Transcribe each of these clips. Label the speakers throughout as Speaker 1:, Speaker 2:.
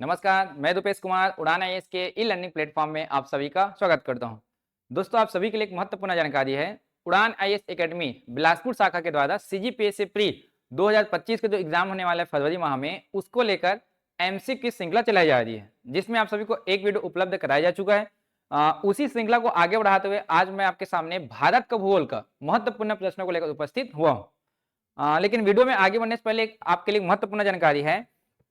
Speaker 1: नमस्कार, मैं रुपेश कुमार उड़ान आईएएस के ई लर्निंग प्लेटफॉर्म में आप सभी का स्वागत करता हूं। दोस्तों, आप सभी के लिए एक महत्वपूर्ण जानकारी है। उड़ान आईएएस एकेडमी बिलासपुर शाखा के द्वारा सीजीपीएससी प्री 2025 के जो एग्जाम होने वाला है फरवरी माह में, उसको लेकर एमसी की श्रृंखला चलाई जा रही है, जिसमें आप सभी को एक वीडियो उपलब्ध कराया जा चुका है। उसी श्रृंखला को आगे बढ़ाते हुए आज मैं आपके सामने भारत का भूगोल का महत्वपूर्ण प्रश्नों को लेकर उपस्थित हुआ हूँ। लेकिन वीडियो में आगे बढ़ने से पहले आपके लिए महत्वपूर्ण जानकारी है।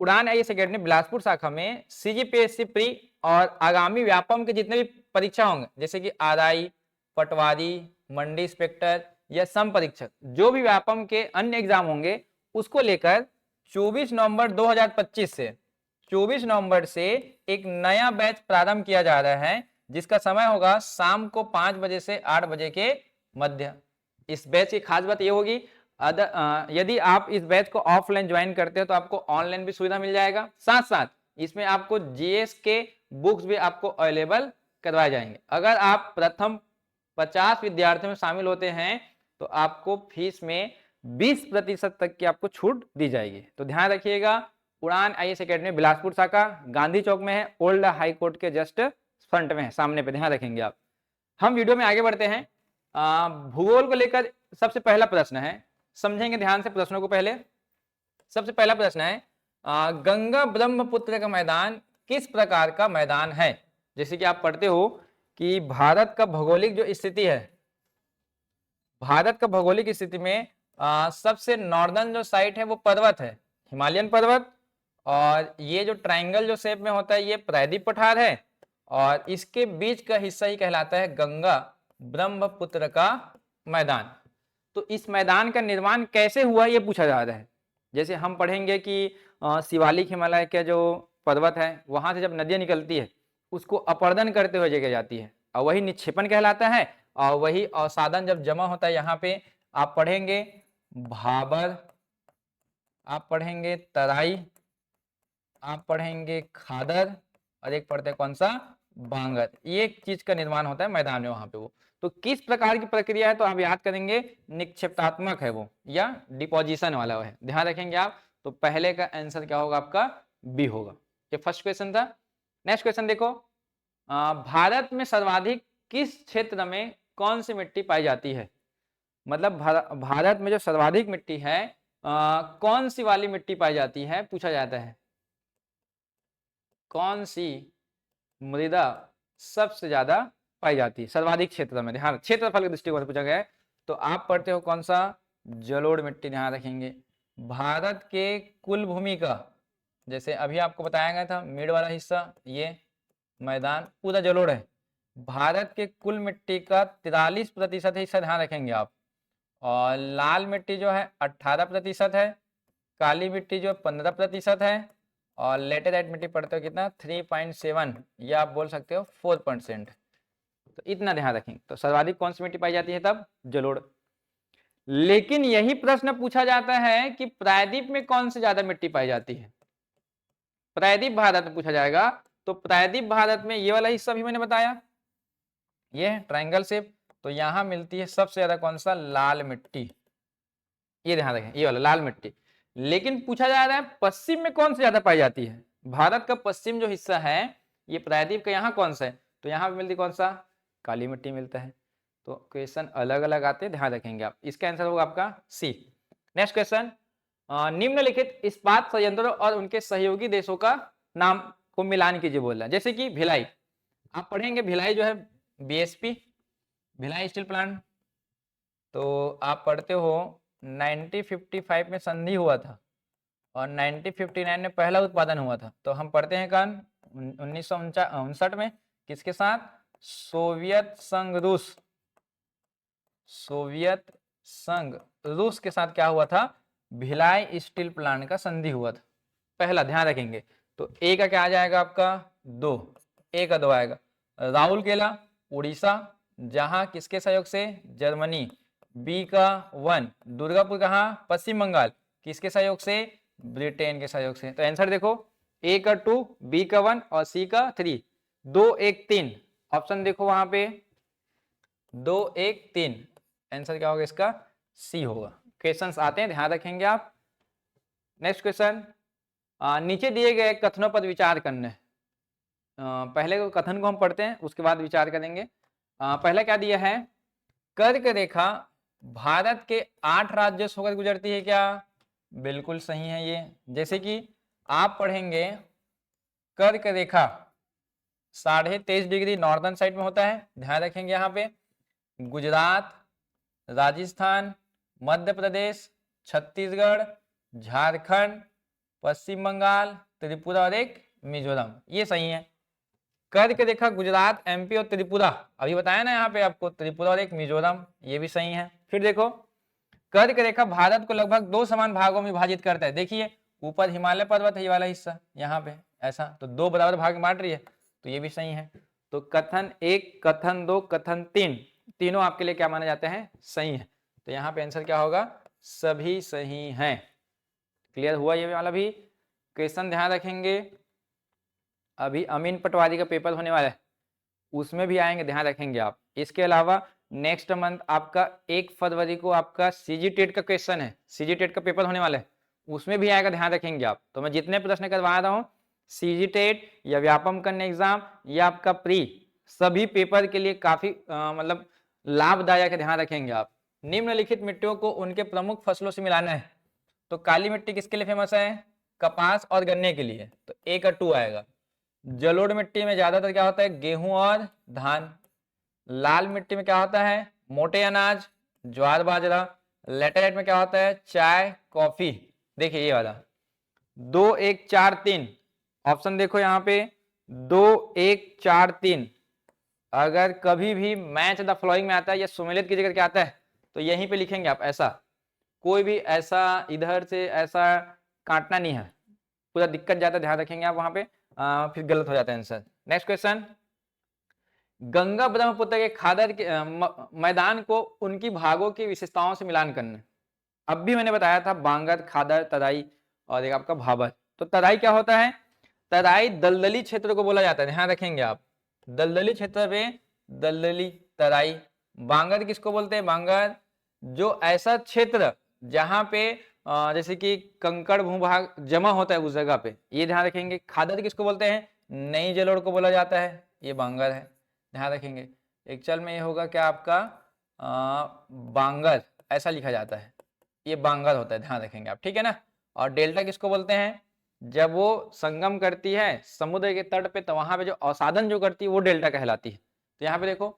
Speaker 1: उड़ान आईएएस एकेडमी बिलासपुर शाखा में सीजीपीएससी प्री और आगामी व्यापम के जितने भी परीक्षा होंगे, जैसे कि आरआई, पटवारी, मंडी इंस्पेक्टर या सम परीक्षक, जो भी व्यापम के अन्य एग्जाम होंगे, उसको लेकर 24 नवंबर 2025 से 24 नवंबर से एक नया बैच प्रारंभ किया जा रहा है, जिसका समय होगा शाम को 5 बजे से 8 बजे के मध्य। इस बैच की खास बात यह होगी, यदि आप इस बैच को ऑफलाइन ज्वाइन करते हो तो आपको ऑनलाइन भी सुविधा मिल जाएगा। साथ साथ इसमें आपको जीएस के बुक्स भी आपको अवेलेबल करवाए जाएंगे। अगर आप प्रथम 50 विद्यार्थियों में शामिल होते हैं तो आपको फीस में 20% तक की आपको छूट दी जाएगी। तो ध्यान रखिएगा, उड़ान आईएएस एकेडमी बिलासपुर शाखा गांधी चौक में है, ओल्ड हाई कोर्ट के जस्ट फ्रंट में है, सामने पे, ध्यान रखेंगे आप। हम वीडियो में आगे बढ़ते हैं। भूगोल को लेकर सबसे पहला प्रश्न है, समझेंगे ध्यान से प्रश्नों को। पहले सबसे पहला प्रश्न है, गंगा ब्रह्मपुत्र का मैदान किस प्रकार का मैदान है। जैसे कि आप पढ़ते हो कि भारत का भौगोलिक जो स्थिति है, भारत का भौगोलिक स्थिति में सबसे नॉर्दर्न जो साइट है वो पर्वत है, हिमालयन पर्वत। और ये जो ट्रायंगल जो शेप में होता है ये प्रायद्वीप पठार है, और इसके बीच का हिस्सा ही कहलाता है गंगा ब्रह्मपुत्र का मैदान। तो इस मैदान का निर्माण कैसे हुआ ये पूछा जा रहा है। जैसे हम पढ़ेंगे कि शिवालिक हिमालय के जो पर्वत है, वहां से जब नदियां निकलती है उसको अपर्दन करते हुए जगह जाती है, और वही निक्षेपण कहलाता है। और वही अवसादन जब जमा होता है, यहाँ पे आप पढ़ेंगे भाबर, आप पढ़ेंगे तराई, आप पढ़ेंगे खादर, और एक पढ़ते हैं कौन सा, बांगर। ये एक चीज का निर्माण होता है मैदान में वहां पे। वो तो किस प्रकार की प्रक्रिया है, तो आप याद करेंगे निक्षेपात्मक है वो, या डिपोजिशन वाला वो है, ध्यान रखेंगे आप। तो पहले का आंसर क्या होगा आपका, बी होगा। ये फर्स्ट क्वेश्चन था। नेक्स्ट क्वेश्चन देखो, भारत में सर्वाधिक किस क्षेत्र में कौन सी मिट्टी पाई जाती है। मतलब भारत में जो सर्वाधिक मिट्टी है, कौन सी वाली मिट्टी पाई जाती है, पूछा जाता है। कौन सी मृदा सबसे ज्यादा पाई जाती है सर्वाधिक क्षेत्र में, ध्यान क्षेत्रफल के दृष्टिकोण से पूछा गया है। तो आप पढ़ते हो कौन सा, जलोढ़ मिट्टी, ध्यान रखेंगे। भारत के कुल भूमि का, जैसे अभी आपको बताया गया था मिड वाला हिस्सा, ये मैदान पूरा जलोढ़ है। भारत के कुल मिट्टी का 43% हिस्सा, ध्यान रखेंगे आप। और लाल मिट्टी जो है 18% है, काली मिट्टी जो 15% है, और लेटेराइट मिट्टी पढ़ते हो कितना, 3.7, या आप बोल सकते हो 4%। तो इतना ध्यान रखेंगे। तो सर्वाधिक कौन सी मिट्टी पाई जाती है, तब जलोढ़। लेकिन यही प्रश्न पूछा जाता है कि प्रायद्वीप में कौन सी ज्यादा मिट्टी पाई जाती है। प्रायद्वीप भारत में पूछा जाएगा, तो प्रायद्वीप भारत में ये वाला हिस्सा भी मैंने बताया, ये है ट्रायंगल शेप। तो यहां मिलती है सबसे ज्यादा कौन सा, लाल मिट्टी, ये ध्यान रखें, ये वाला लाल मिट्टी। लेकिन पूछा जा रहा है पश्चिम में कौन सी ज्यादा पाई जाती है। भारत का पश्चिम जो हिस्सा है, ये प्रायद्वीप का, यहाँ कौन सा है, तो यहाँ पे मिलती कौन सा, काली मिट्टी मिलता है। तो क्वेश्चन अलग अलग आते हैं, ध्यान रखेंगे आप। इसका आंसर होगा आपका सी। नेक्स्ट क्वेश्चन, निम्नलिखित इस्पात संयंत्रों और उनके सहयोगी देशों का नाम को मिलान कीजिए बोल रहा है। जैसे कि भिलाई, आप पढ़ेंगे भिलाई जो है बीएसपी, भिलाई स्टील प्लांट। तो आप पढ़ते हो 1955 में संधि हुआ था, और 1959 में पहला उत्पादन हुआ था। तो हम पढ़ते हैं कौन, 1959 में, किसके साथ, सोवियत संघ रूस, सोवियत संघ रूस के साथ क्या हुआ था, भिलाई स्टील प्लांट का संधि हुआ था पहला, ध्यान रखेंगे। तो ए का क्या आ जाएगा आपका, 2, ए का 2 आएगा। राउरकेला उड़ीसा, जहां किसके सहयोग से, जर्मनी, बी का 1। दुर्गापुर कहाँ, पश्चिम बंगाल, किसके सहयोग से, ब्रिटेन के सहयोग से। तो आंसर देखो, ए का 2, बी का 1 और सी का 3, 2 1 3। ऑप्शन देखो वहां पे, 2 1 3, आंसर क्या होगा इसका, सी होगा। क्वेश्चंस आते हैं, ध्यान रखेंगे आप। नेक्स्ट क्वेश्चन, नीचे दिए गए कथनों पर विचार करने। पहले कथन को हम पढ़ते हैं, उसके बाद विचार करेंगे। पहला क्या दिया है, कर्क रेखा भारत के 8 राज्यों से होकर गुजरती है क्या? बिल्कुल सही है ये। जैसे कि आप पढ़ेंगे कर्क रेखा 23.5 डिग्री नॉर्दर्न साइड में होता है, ध्यान रखेंगे। यहाँ पे गुजरात, राजस्थान, मध्य प्रदेश, छत्तीसगढ़, झारखंड, पश्चिम बंगाल, त्रिपुरा और एक मिजोरम, ये सही है। कर्क रेखा गुजरात, एमपी और त्रिपुरा, अभी बताया ना यहाँ पे आपको, त्रिपुरा और एक मिजोरम, ये भी सही है। फिर देखो कर्क रेखा भारत को लगभग 2 समान भागों में विभाजित करता है। देखिए ऊपर हिमालय पर्वत है, ये वाला हिस्सा यहाँ पे ऐसा, तो 2 बराबर भाग में बांट रही है, तो ये भी सही है। तो कथन 1, कथन 2, कथन 3, तीनों आपके लिए क्या माने जाते हैं? सही है। तो यहाँ पे आंसर क्या होगा? सभी सही हैं। क्लियर हुआ ये वाला भी क्वेश्चन, ध्यान रखेंगे। अभी अमीन पटवारी का पेपर होने वाला है, उसमें भी आएंगे, ध्यान रखेंगे आप। इसके अलावा नेक्स्ट मंथ आपका 1 फरवरी को आपका सीजी टेट का क्वेश्चन है, सीजी टेट का पेपर होने वाला है, उसमें भी आएगा, ध्यान रखेंगे आप। तो मैं जितने प्रश्न करवा रहा हूँ, सीजी टेट या व्यापम कन्या एग्जाम या आपका प्री, सभी पेपर के लिए काफी मतलब लाभदायक है, ध्यान रखेंगे आप। निम्नलिखित मिट्टियों को उनके प्रमुख फसलों से मिलाना है। तो काली मिट्टी किसके लिए फेमस है? कपास और गन्ने के लिए, तो 1 और 2 आएगा। जलोढ़ मिट्टी में ज्यादातर क्या होता है? गेहूं और धान। लाल मिट्टी में क्या होता है? मोटे अनाज, ज्वार बाजरा। लेटेराइट में क्या होता है? चाय कॉफी। देखिए ये वाला 2 1 4 3 ऑप्शन देखो यहाँ पे, 2 1 4 3। अगर कभी भी मैच द फॉलोइंग में आता है या सुमेलित की जगह क्या आता है, तो यहीं पे लिखेंगे आप ऐसा, कोई भी ऐसा इधर से ऐसा काटना नहीं है, पूरा दिक्कत जाता है, ध्यान रखेंगे आप वहां पे, फिर गलत हो जाता है answer. Next question, Ganga Brahmaputra के खादर के मैदान को उनकी भागों की विशेषताओं से मिलान करना। अब भी मैंने बताया था बांगर, खादर, तराई और एक आपका भाबर। तो तराई क्या होता है? तराई दलदली क्षेत्र को बोला जाता है, ध्यान रखेंगे आप। दलदली क्षेत्र पे दलदली तराई। बांगर किसको बोलते हैं? बांगर जो ऐसा क्षेत्र जहां पे जैसे कि कंकड़ भूभाग जमा होता है उस जगह पे, ये ध्यान रखेंगे। खादर किसको बोलते हैं? नई जलोढ़ को बोला जाता है, ये बांगर है, ध्यान रखेंगे। एक्चुअल में ये होगा क्या आपका बांगर, ऐसा लिखा जाता है, ये बांगर होता है, ध्यान रखेंगे आप, ठीक है ना। और डेल्टा किसको बोलते हैं? जब वो संगम करती है समुद्र के तट पे, तो वहां पे जो अवसादन जो करती है वो डेल्टा कहलाती है। तो यहाँ पे देखो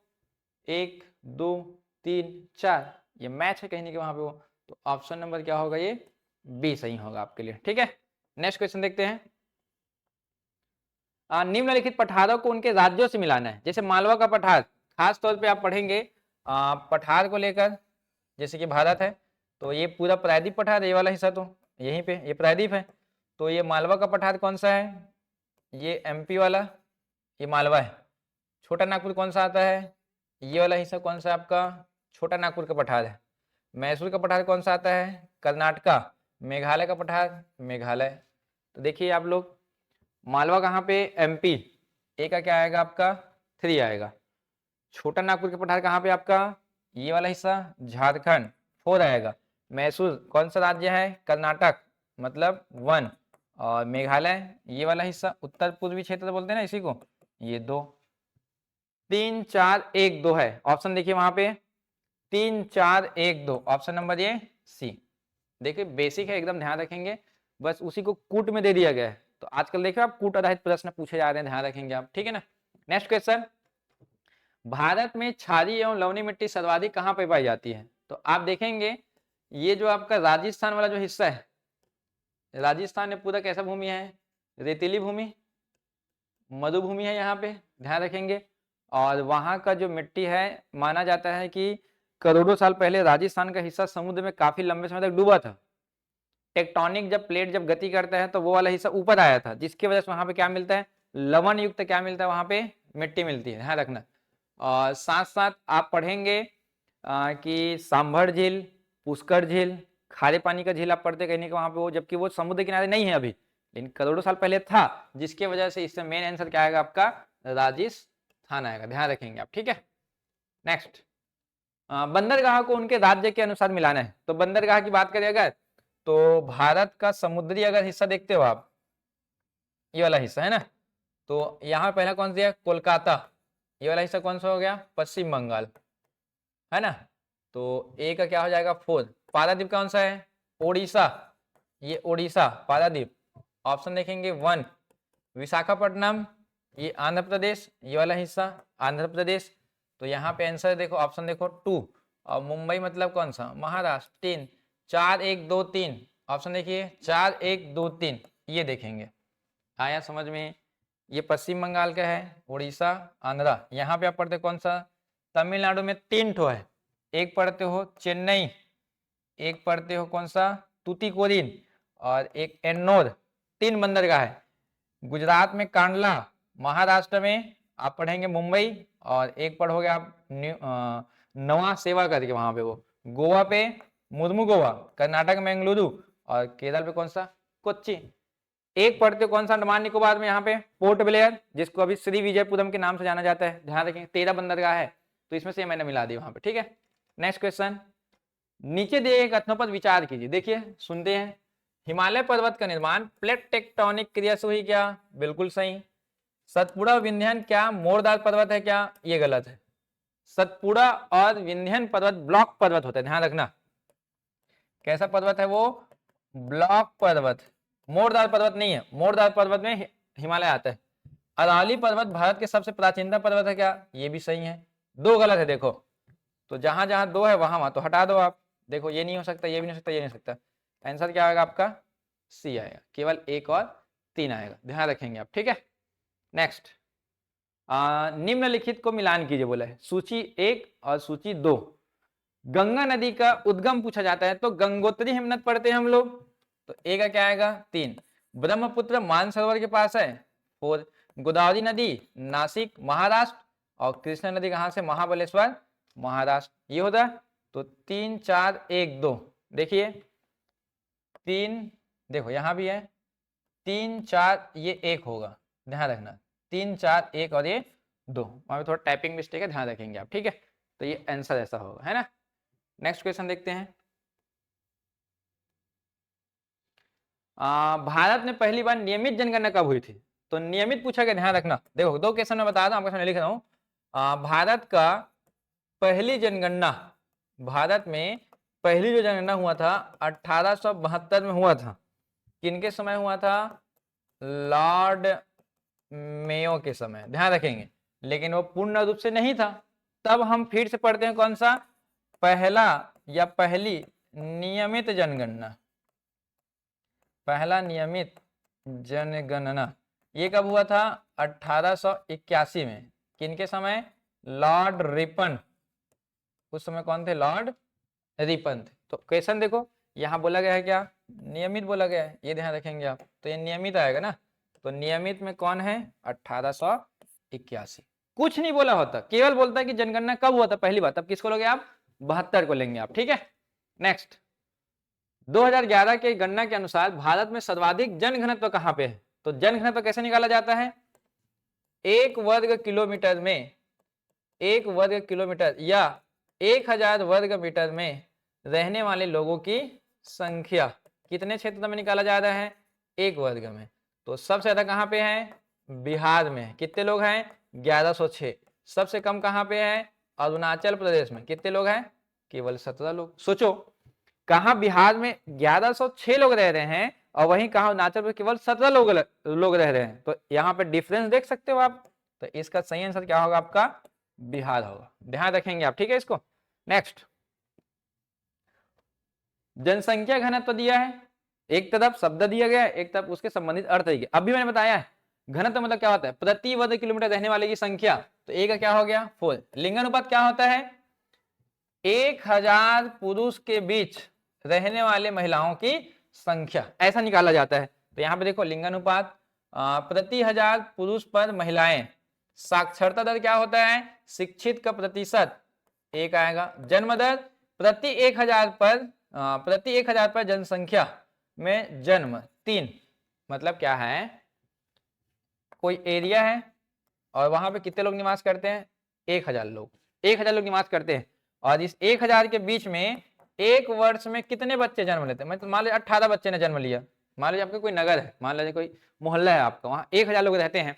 Speaker 1: 1 2 3 4, ये मैच है कहीं ना कहीं वहां पे वो, तो ऑप्शन नंबर क्या होगा? ये बी सही होगा आपके लिए, ठीक है। नेक्स्ट क्वेश्चन देखते हैं। निम्नलिखित पठारों को उनके राज्यों से मिलाना है। जैसे मालवा का पठार, खास तौर पे आप पढ़ेंगे पठार को लेकर, जैसे कि भारत है तो ये पूरा प्रायद्वीप पठार, ये वाला हिस्सा तो यहीं पे ये प्रायद्वीप है, तो ये मालवा का पठार कौन सा है? ये एमपी वाला, ये मालवा है। छोटा नागपुर कौन सा आता है? ये वाला हिस्सा कौन सा आपका? छोटा नागपुर का पठार है। मैसूर का पठार कौन सा आता है? कर्नाटका। मेघालय का पठार मेघालय। तो देखिए आप लोग, मालवा कहाँ पे? एमपी, ए का क्या आएगा आपका? 3 आएगा। छोटा नागपुर के पठार कहाँ पे आपका? ये वाला हिस्सा झारखंड, 4 आएगा। मैसूर कौन सा राज्य है? कर्नाटक, मतलब 1। और मेघालय ये वाला हिस्सा उत्तर पूर्वी क्षेत्र बोलते हैं ना इसी को, ये 2। 3 4 1 2 है ऑप्शन, देखिए वहां पे 3 4 1 2, ऑप्शन नंबर ये सी। देखिए बेसिक है एकदम, ध्यान रखेंगे, बस उसी को कूट में दे दिया गया है। तो आजकल देखिए आप कूट आधारित प्रश्न पूछे जा रहे हैं, ध्यान रखेंगे आप, ठीक है ना। नेक्स्ट क्वेश्चन, भारत में क्षारीय एवं लवणीय मिट्टी सर्वाधिक कहाँ पर पाई जाती है? तो आप देखेंगे ये जो आपका राजस्थान वाला जो हिस्सा है, राजस्थान में पूरा कैसा भूमि है? रेतीली भूमि, मरुभूमि है यहाँ पे, ध्यान रखेंगे। और वहां का जो मिट्टी है, माना जाता है कि करोड़ों साल पहले राजस्थान का हिस्सा समुद्र में काफी लंबे समय तक डूबा था। टेक्टोनिक जब प्लेट जब गति करता है तो वो वाला हिस्सा ऊपर आया था, जिसकी वजह से वहां पे क्या मिलता है? लवण युक्त क्या मिलता है? वहां पे मिट्टी मिलती है, ध्यान रखना। और साथ साथ आप पढ़ेंगे कि सांभर झील, पुष्कर झील, खारे पानी का झील आप पढ़ते कहीं कि वहां पे वो, जबकि वो समुद्र किनारे नहीं है अभी, लेकिन करोड़ों साल पहले था, जिसकी वजह से इससे मेन आंसर क्या आएगा आपका? राजस्थान आएगा, ध्यान रखेंगे आप, ठीक है। नेक्स्ट, बंदरगाह को उनके राज्य के अनुसार मिलाना है। तो बंदरगाह की बात करें अगर, तो भारत का समुद्री अगर हिस्सा देखते हो आप, ये वाला हिस्सा है ना, तो यहाँ पहला कौन सा दिया, कोलकाता, ये वाला हिस्सा कौन सा हो गया, पश्चिम बंगाल, है ना। तो ए का क्या हो जाएगा 4। पारादीप कौन सा है, ओडिशा, ये ओडिशा पारादीप। ऑप्शन देखेंगे 1। विशाखापट्टनम, ये आंध्र प्रदेश, ये वाला हिस्सा आंध्र प्रदेश। तो यहाँ पे आंसर देखो, ऑप्शन देखो 2। और मुंबई मतलब कौन सा, महाराष्ट्र 3। 4 1 2 3, ऑप्शन देखिए 4 1 2 3, ये देखेंगे। आया समझ में। ये पश्चिम बंगाल का है, उड़ीसा, आंध्रा। यहाँ पे आप पढ़ते कौन सा, तमिलनाडु में 3 ठो है। एक पढ़ते हो चेन्नई, एक पढ़ते हो कौन सा, तूतीकोरिन, और एक एन्नोर। 3 बंदरगाह है। गुजरात में कांडला, महाराष्ट्र में आप पढ़ेंगे मुंबई, और एक पढ़ोगे आप नवा सेवा करके वहां पे वो। गोवा पे मुर्मू गोवा, कर्नाटक में बेंगलुरु, और केरल पे कौन सा, कोच्चि। एक पढ़ते कौन सा, अंडमान निकोबार में यहाँ पे पोर्ट ब्लेयर, जिसको अभी श्री विजयपुरम के नाम से जाना जाता है। ध्यान रखें 13 बंदरगाह है, तो इसमें से मैंने मिला दी वहां पे, ठीक है। नेक्स्ट क्वेश्चन, नीचे दिए गए कथनों पर विचार कीजिए। देखिए सुनते हैं। हिमालय पर्वत का निर्माण प्लेट टेक्टोनिक क्रिया से हुई क्या, बिल्कुल सही। सतपुड़ा विंध्यन क्या मोरदार पर्वत है क्या, ये गलत है। सतपुड़ा और विंध्यन पर्वत ब्लॉक पर्वत होते हैं, ध्यान रखना। कैसा पर्वत है वो, ब्लॉक पर्वत, मोरदार पर्वत नहीं है। मोरदार पर्वत में हिमालय आता है। अरावली पर्वत भारत के सबसे प्राचीनतम पर्वत है क्या, ये भी सही है। 2 गलत है देखो, तो जहां जहां 2 है वहां वहां तो हटा दो आप। देखो ये नहीं हो सकता, ये भी नहीं हो सकता, ये नहीं हो सकता। आंसर क्या आएगा आपका, सी आएगा। केवल 1 और 3 आएगा, ध्यान रखेंगे आप, ठीक है। नेक्स्ट, निम्नलिखित को मिलान कीजिए बोला है, सूची 1 और सूची 2। गंगा नदी का उद्गम पूछा जाता है, तो गंगोत्री हिमनद पढ़ते हैं हम लोग, तो ए का क्या आएगा 3। ब्रह्मपुत्र मानसरोवर के पास है 4। गोदावरी नदी नासिक महाराष्ट्र, और कृष्णा नदी कहां से, महाबलेश्वर महाराष्ट्र, ये होता है। तो 3 4 1 2, देखिए 3, देखो यहां भी है 3 4, ये 1 होगा, ध्यान रखना। 3 4 1 और ये 2, वहां पे थोड़ा टाइपिंग मिस्टेक है, ध्यान रखेंगे आप, ठीक है। तो ये आंसर ऐसा होगा, है ना। नेक्स्ट क्वेश्चन देखते हैं। भारत में पहली बार नियमित जनगणना कब हुई थी, तो नियमित पूछा गया, ध्यान रखना। देखो 2 क्वेश्चन में बता दूं, आपके सामने लिख रहा हूं। भारत का पहली जनगणना, भारत में पहली जो जनगणना हुआ था 1872 में हुआ था। किनके समय हुआ था, लॉर्ड मेयो के समय, ध्यान रखेंगे। लेकिन वो पूर्ण रूप से नहीं था। तब हम फिर से पढ़ते हैं कौन सा, पहला या पहली नियमित जनगणना, पहला नियमित जनगणना ये कब हुआ था, 1881 में। किनके समय, लॉर्ड रिपन। उस समय कौन थे, लॉर्ड रिपन थे। तो क्वेश्चन देखो, यहाँ बोला गया है क्या, नियमित बोला गया है, ये ध्यान रखेंगे आप। तो ये नियमित आएगा ना, तो नियमित में कौन है, 1881। कुछ नहीं बोला होता, केवल बोलता है कि जनगणना कब हुआ था पहली बार, तब किसको लोगे आप, 72 को लेंगे आप, ठीक है। नेक्स्ट, 2011 के गणना के अनुसार भारत में सर्वाधिक जनघनत्व कहां पे है, तो जनघनत्व कैसे निकाला जाता है, 1 वर्ग किलोमीटर में, 1 वर्ग किलोमीटर या 1000 वर्ग मीटर में रहने वाले लोगों की संख्या कितने क्षेत्र में निकाला जा रहा है, 1 वर्ग में। तो सबसे ज्यादा कहां पे है, बिहार में। कितने लोग हैं, 1106। सबसे कम कहां पे है, अरुणाचल प्रदेश में। कितने लोग हैं, केवल 17 लोग। सोचो, कहा बिहार में 1106 लोग रह रहे हैं, और वहीं कहा अरुणाचल में केवल 17 लोग रह रहे हैं। तो यहाँ पे डिफरेंस देख सकते हो आप। तो इसका सही आंसर क्या होगा आपका, बिहार होगा, ध्यान रखेंगे आप, ठीक है इसको। नेक्स्ट, जनसंख्या घनत्व दिया है, एक तरफ शब्द दिया गया है, एक तरफ उसके संबंधित अर्थ दिए। अभी मैंने बताया है घनत्व मतलब क्या होता है, प्रति वर्ग किलोमीटर रहने वाले की संख्या। तो ए का क्या हो गया 4। लिंगानुपात क्या होता है, 1000 पुरुष के बीच रहने वाले महिलाओं की संख्या, ऐसा निकाला जाता है। तो यहाँ पे देखो लिंगानुपात प्रति 1000 पुरुष पर महिलाएं। साक्षरता दर क्या होता है, शिक्षित का प्रतिशत 1 आएगा। जन्म दर प्रति 1000 पर जनसंख्या में जन्म 3। मतलब क्या है, कोई एरिया है और वहां पे कितने लोग निवास करते हैं, 1000 लोग, 1000 लोग निवास करते हैं। और इस 1000 के बीच में एक वर्ष में कितने बच्चे जन्म लेते हैं, मतलब मान लीजिए 18 बच्चे ने जन्म लिया, मान लीजिए आपका कोई नगर है, मान लीजिए कोई मोहल्ला है आपका, वहाँ 1000 लोग रहते हैं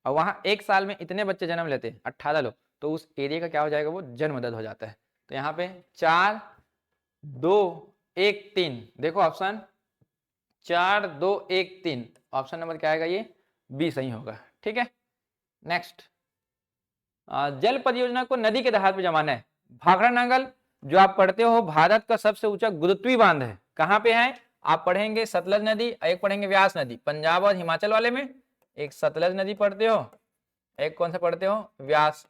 Speaker 1: और वहाँ एक साल में इतने बच्चे जन्म लेते हैं 18 लोग, तो उस एरिया का क्या हो जाएगा, वो जन्म दर हो जाता है। तो यहाँ पे 4 2 1 3, देखो ऑप्शन 4 2 1 3, ऑप्शन नंबर क्या आएगा, ये बी सही होगा। ठीक है, नेक्स्ट, जल परियोजना को नदी के दहार पर जमाना है। भाखड़ा नांगल जो आप पढ़ते हो भारत का सबसे ऊंचा गुरुत्वीय बांध है, कहाँ पे है, आप पढ़ेंगे सतलज नदी, एक पढ़ेंगे व्यास नदी, पंजाब और हिमाचल वाले में एक सतलज नदी पढ़ते हो, एक कौन सा पढ़ते हो, व्यास।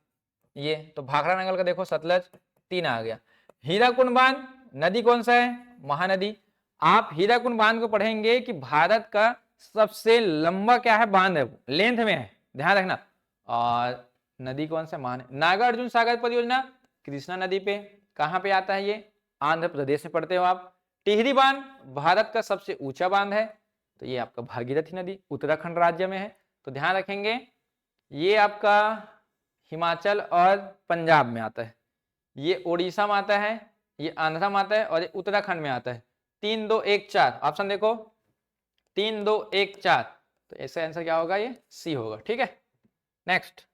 Speaker 1: ये तो भाखड़ा नांगल का देखो सतलज 3 आ गया। हीराकुंड बांध नदी कौन सा है, महानदी। आप हीराकुंड बांध को पढ़ेंगे कि भारत का सबसे लंबा क्या है, बांध है, लेंथ में है, ध्यान रखना। और नदी कौन सा, महानदी। नागार्जुन सागर परियोजना कृष्णा नदी पे, कहाँ पे आता है ये, आंध्र प्रदेश में पढ़ते हो आप। टिहरी बांध भारत का सबसे ऊंचा बांध है, तो ये आपका भागीरथी नदी उत्तराखंड राज्य में है, तो ध्यान रखेंगे ये आपका हिमाचल और पंजाब में आता है, ये उड़ीसा में आता है, ये आंध्र में आता है और ये उत्तराखंड में आता है। 3 2 1 4, ऑप्शन देखो 3 2 1 4, तो ऐसा आंसर क्या होगा, ये सी होगा। ठीक है, नेक्स्ट,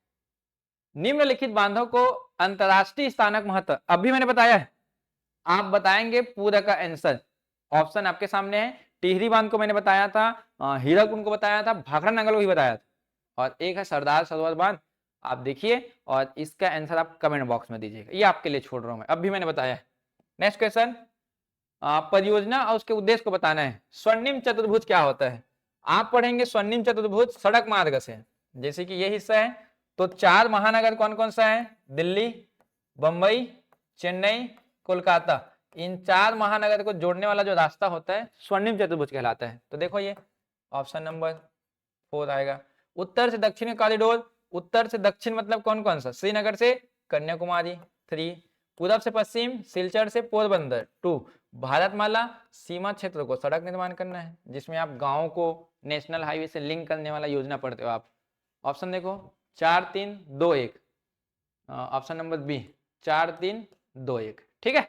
Speaker 1: निम्नलिखित बांधों को अंतरराष्ट्रीय स्थानक महत्व, अभी मैंने बताया है, आप बताएंगे पूरा का आंसर। ऑप्शन आपके सामने है, टिहरी बांध को मैंने बताया था, हीराकुंड को बताया था, भाखड़ा नांगल को भी बताया था, और एक है सरदार सरोवर बांध। आप देखिए और इसका आंसर आप कमेंट बॉक्स में दीजिएगा, ये आपके लिए छोड़ रहा हूं मैं, अभी मैंने बताया है। नेक्स्ट क्वेश्चन, परियोजना और उसके उद्देश्य को बताना है। स्वर्णिम चतुर्भुज क्या होता है, आप पढ़ेंगे स्वर्णिम चतुर्भुज सड़क मार्ग से, जैसे कि ये हिस्सा है, तो 4 महानगर कौन कौन सा है, दिल्ली, बंबई, चेन्नई, कोलकाता, इन 4 महानगर को जोड़ने वाला जो रास्ता होता है स्वर्णिम चतुर्भुज कहलाता है। तो देखो ये ऑप्शन नंबर 4 आएगा। उत्तर से दक्षिण कॉरिडोर, उत्तर से दक्षिण मतलब कौन कौन सा, श्रीनगर से कन्याकुमारी 3, पूरब से पश्चिम सिलचर से पोरबंदर 2, भारतमाला सीमा क्षेत्र को सड़क निर्माण करना है, जिसमें आप गांव को नेशनल हाईवे से लिंक करने वाला योजना पढ़ते हो आप। ऑप्शन देखो 4 3 2 1, ऑप्शन नंबर बी 4 3 2 1। ठीक है,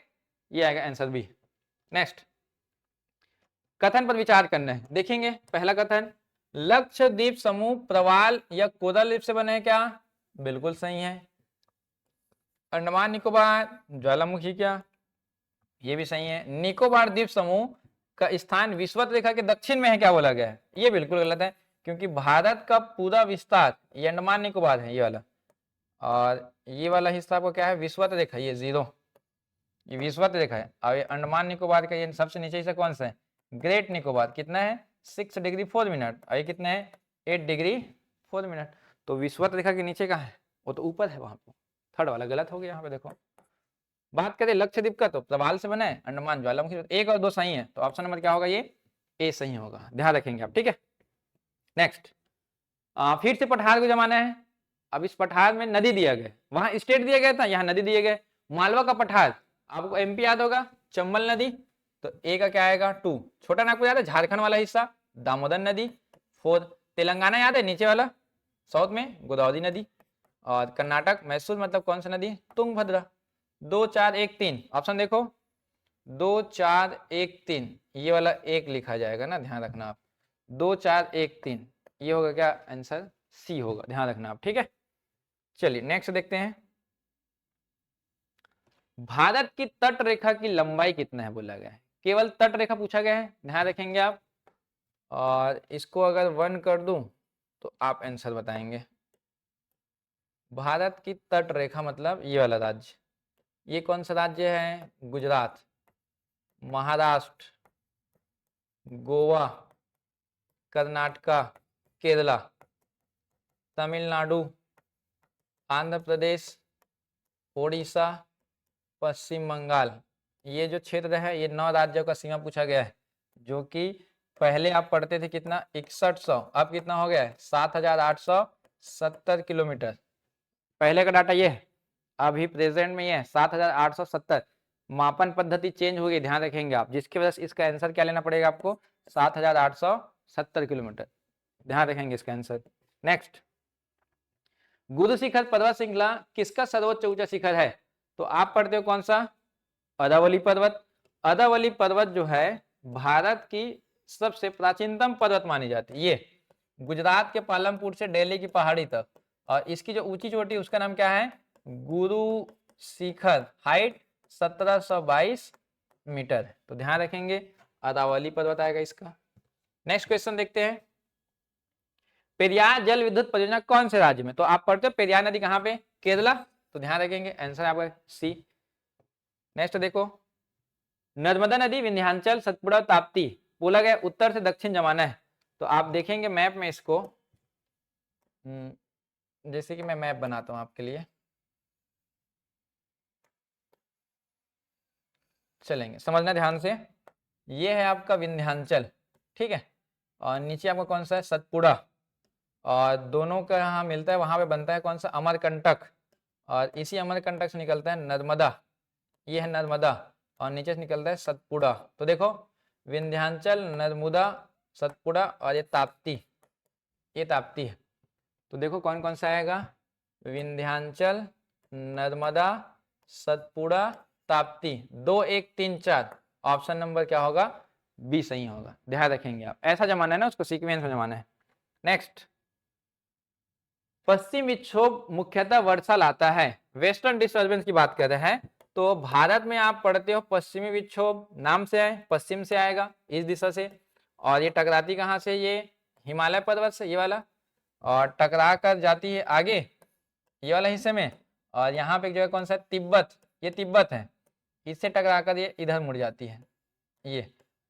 Speaker 1: ये आएगा आंसर बी। नेक्स्ट, कथन पर विचार करना है, देखेंगे पहला कथन, लक्षद्वीप समूह प्रवाल या कोरल रीफ से बने हैं क्या, बिल्कुल सही है। अंडमान निकोबार ज्वालामुखी क्या, ये भी सही है। निकोबार द्वीप समूह का स्थान विषुवत रेखा के दक्षिण में है क्या बोला गया है, ये बिल्कुल गलत है, क्योंकि भारत का पूरा विस्तार ये अंडमान निकोबार है, ये वाला, और ये वाला हिस्सा आपको क्या है, विषुवत रेखा, ये 0, ये विषुवत रेखा है। और ये अंडमान निकोबार का ये सबसे नीचे हिस्सा कौन सा है, ग्रेट निकोबार, कितना है 6 डिग्री 4 मिनट, और ये कितना है 8 डिग्री 4 मिनट। तो विषुवत रेखा के नीचे का है, वो तो ऊपर है, वहां पे थर्ड वाला गलत हो गया। यहाँ पे देखो, बात करें लक्षद्वीप का, तो प्रवाल से बना है, अंडमान ज्वालामुखी, 1 और 2 सही है, तो ऑप्शन नंबर क्या होगा, ये ए सही होगा, ध्यान रखेंगे आप। ठीक है, नेक्स्ट, फिर से पठार को जमाना है। अब इस पठार में नदी दिया गया, वहां स्टेट दिया गया था, यहाँ नदी दिए गए। मालवा का पठार आपको एमपी याद होगा, चंबल नदी, तो ए का क्या आएगा 2। छोटा नागपुर याद है, झारखंड वाला हिस्सा, दामोदर नदी। 4, तेलंगाना याद है, नीचे वाला साउथ में गोदावरी नदी। और कर्नाटक मैसूर मतलब कौन सा नदी, तुंगभद्रा। 2 4 1 3, ऑप्शन देखो 2 4 1 3, ये वाला एक लिखा जाएगा ना, ध्यान रखना आप, 2 4 1 3, ये होगा क्या आंसर, सी होगा, ध्यान रखना आप। ठीक है, चलिए नेक्स्ट देखते हैं, भारत की तट रेखा की लंबाई कितना है बोला गया है, केवल तट रेखा पूछा गया है, ध्यान रखेंगे आप। और इसको अगर 1 कर दूं तो आप आंसर बताएंगे। भारत की तट रेखा मतलब ये वाला राज्य, ये कौन सा राज्य है, गुजरात, महाराष्ट्र, गोवा, कर्नाटका, केरला, तमिलनाडु, आंध्र प्रदेश, ओडिशा, पश्चिम बंगाल। ये जो क्षेत्र है ये 9 राज्यों का सीमा पूछा गया है, जो कि पहले आप पढ़ते थे कितना 6100, अब कितना हो गया है 7870 किलोमीटर। पहले का डाटा ये है, अभी प्रेजेंट में ये है 7870। मापन पद्धति चेंज होगी, ध्यान रखेंगे आप, जिसकी वजह से इसका आंसर क्या लेना पड़ेगा आपको, 7870 किलोमीटर, ध्यान रखेंगे इसका आंसर। नेक्स्ट, गुरु शिखर पर्वत श्रृंखला किसका सर्वोच्च ऊंचा शिखर है, तो आप पढ़ते हो कौन सा, अरावली पर्वत। अरावली पर्वत जो है भारत की सबसे प्राचीनतम पर्वत मानी जाती है। ये गुजरात के पालमपुर से दिल्ली की पहाड़ी तक, और इसकी जो ऊंची चोटी है उसका नाम क्या है, गुरु शिखर, हाइट 1722 मीटर है। तो ध्यान रखेंगे अरावली पर्वत आएगा इसका। नेक्स्ट क्वेश्चन देखते हैं, पेरियार जल विद्युत परियोजना कौन से राज्य में? तो आप पढ़ते हो पेरियार नदी कहाँ पे, केरला, तो ध्यान रखेंगे आंसर आपका सी। नेक्स्ट देखो, नर्मदा नदी विंध्याचल सतपुड़ा ताप्ती बोला गया उत्तर से दक्षिण जमाना है। तो आप देखेंगे मैप में इसको, जैसे कि मैं मैप बनाता हूं आपके लिए, चलेंगे समझना ध्यान से। ये है आपका विंध्याचल, ठीक है, और नीचे आपका कौन सा है, सतपुड़ा, और दोनों का यहाँ मिलता है, वहां पे बनता है कौन सा, अमरकंटक, और इसी अमरकंटक से निकलता है नर्मदा, ये है नर्मदा, और नीचे से निकलता है सतपुड़ा। तो देखो विंध्याचल, नर्मदा, सतपुड़ा और ये ताप्ती, ये ताप्ती है। तो देखो कौन कौन सा आएगा, विंध्याचल, नर्मदा, सतपुड़ा, ताप्ती, 2 1 3 4, ऑप्शन नंबर क्या होगा, बी सही होगा। ध्यान रखेंगे आप, ऐसा जमाना है ना, उसको सीक्वेंस में जमाना है। नेक्स्ट, पश्चिम विक्षोभ मुख्यतः वर्षा लाता है, वेस्टर्न डिस्टर्बेंस की बात कर रहे हैं। तो भारत में आप पढ़ते हो पश्चिमी विक्षोभ, नाम से है, पश्चिम से आएगा इस दिशा से, और ये टकराती कहाँ से, ये हिमालय पर्वत से, ये वाला, और टकरा कर जाती है आगे ये वाला हिस्से में, और यहाँ पे एक जगह कौन सा, तिब्बत, ये तिब्बत है, इससे टकरा कर ये इधर मुड़ जाती है ये,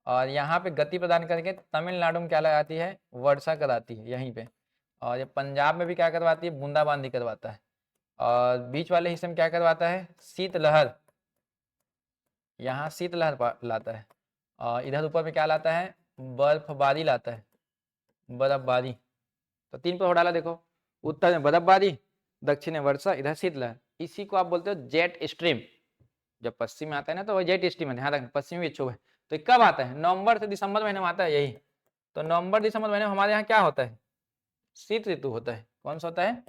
Speaker 1: और यहाँ पे गति प्रदान करके तमिलनाडु में क्या लगाती है, वर्षा कराती है यहीं पे, और ये पंजाब में भी क्या करवाती है, बूंदाबांदी करवाता है, और बीच वाले हिस्से में क्या करवाता है, शीतलहर, यहाँ शीतलहर लाता है, और इधर ऊपर में क्या लाता है, बर्फबारी लाता है, बर्फबारी। तो 3 पर डाला, देखो उत्तर में बर्फबारी, दक्षिण में वर्षा, इधर शीतलहर, इसी को आप बोलते हो जेट स्ट्रीम। जब पश्चिम में आता है ना तो वह जेट स्ट्रीम है, ध्यान रखना पश्चिमी विक्षोभ है। तो ये कब आता है, नवंबर से दिसंबर महीने में आता है यही। तो नवंबर दिसंबर महीने में हमारे यहाँ क्या होता है, शीत ऋतु होता है। कौन सा होता है,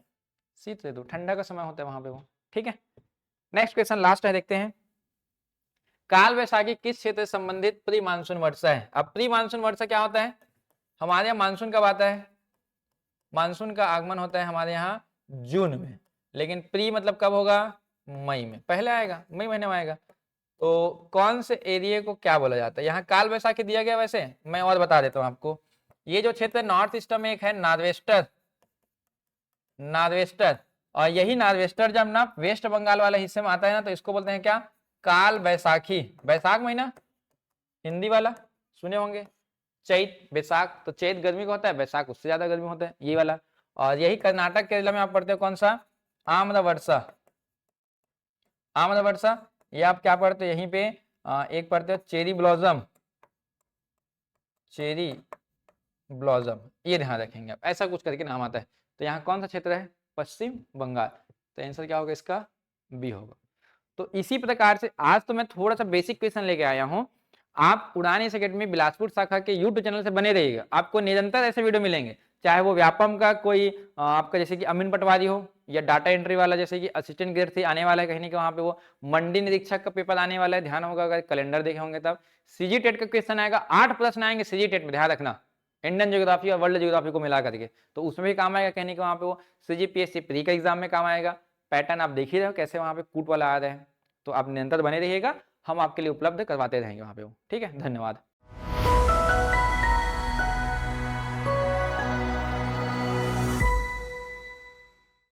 Speaker 1: शीत ऋतु, ठंडा का समय होता है वहां पे वो, ठीक है। नेक्स्ट क्वेश्चन लास्ट है, देखते हैं, काल वैशाखी किस क्षेत्र से संबंधित प्री मानसून वर्षा है? अब प्री मानसून वर्षा क्या होता है, हमारे यहाँ मानसून कब आता है, मानसून का आगमन होता है हमारे यहाँ जून में, लेकिन प्री मतलब कब होगा, मई में, पहले आएगा, मई महीने में आएगा। तो कौन से एरिया को क्या बोला जाता है, यहाँ काल वैशाखी दिया गया, वैसे मैं और बता देता हूँ आपको। ये जो क्षेत्र नॉर्थ ईस्टर्न में एक है नॉर्वेस्टर, नॉर्वेस्टर, और यही नॉर्वेस्टर जब ना वेस्ट बंगाल वाले हिस्से में आता है ना तो इसको बोलते हैं क्या, काल वैशाखी। वैशाख महीना हिंदी वाला सुने होंगे, चैत वैशाख, तो चैत गर्मी का होता है, वैशाख उससे ज्यादा गर्मी होता है, ये वाला। और यही कर्नाटक केरला में आप पढ़ते हो कौन सा, आम्र वर्षा, आम्र वर्षा। ये आप क्या पढ़ते हो, यहीं पे एक पढ़ते हो चेरी ब्लॉसम, चेरी ब्लॉसम, ये ध्यान रखेंगे आप, ऐसा कुछ करके नाम आता है। तो यहाँ कौन सा क्षेत्र है, पश्चिम बंगाल। तो आंसर क्या होगा इसका, बी होगा। तो इसी प्रकार से आज तो मैं थोड़ा सा बेसिक क्वेश्चन लेके आया हूँ। आप उड़ान एस अकेडमी बिलासपुर शाखा के यूट्यूब चैनल से बने रहिएगा, आपको निरंतर ऐसे वीडियो मिलेंगे, चाहे वो व्यापम का कोई आपका जैसे कि अमीन पटवारी हो, या डाटा एंट्री वाला जैसे कि असिस्टेंट ग्रेड से आने वाला है कहीं ना कहीं, वहाँ पे वो मंडी निरीक्षक का पेपर आने वाला है, ध्यान होगा अगर कैलेंडर देखे होंगे तब। सीजी टेट का क्वेश्चन आएगा, 8 प्रश्न आएंगे सीजी टेट में, ध्यान रखना, इंडियन ज्योग्राफी और वर्ल्ड ज्योग्राफी को मिला करके, तो उसमें भी काम आएगा कहने के, वहाँ पे वो सीजीपीएससी प्री का एग्जाम में काम आएगा। पैटर्न आप देख ही रहे हो कैसे वहाँ पे कूट वाला आ रहे हैं। तो आप निरंतर बने रहिएगा, हम आपके लिए उपलब्ध करवाते रहेंगे वहाँ पे वो, ठीक है। धन्यवाद।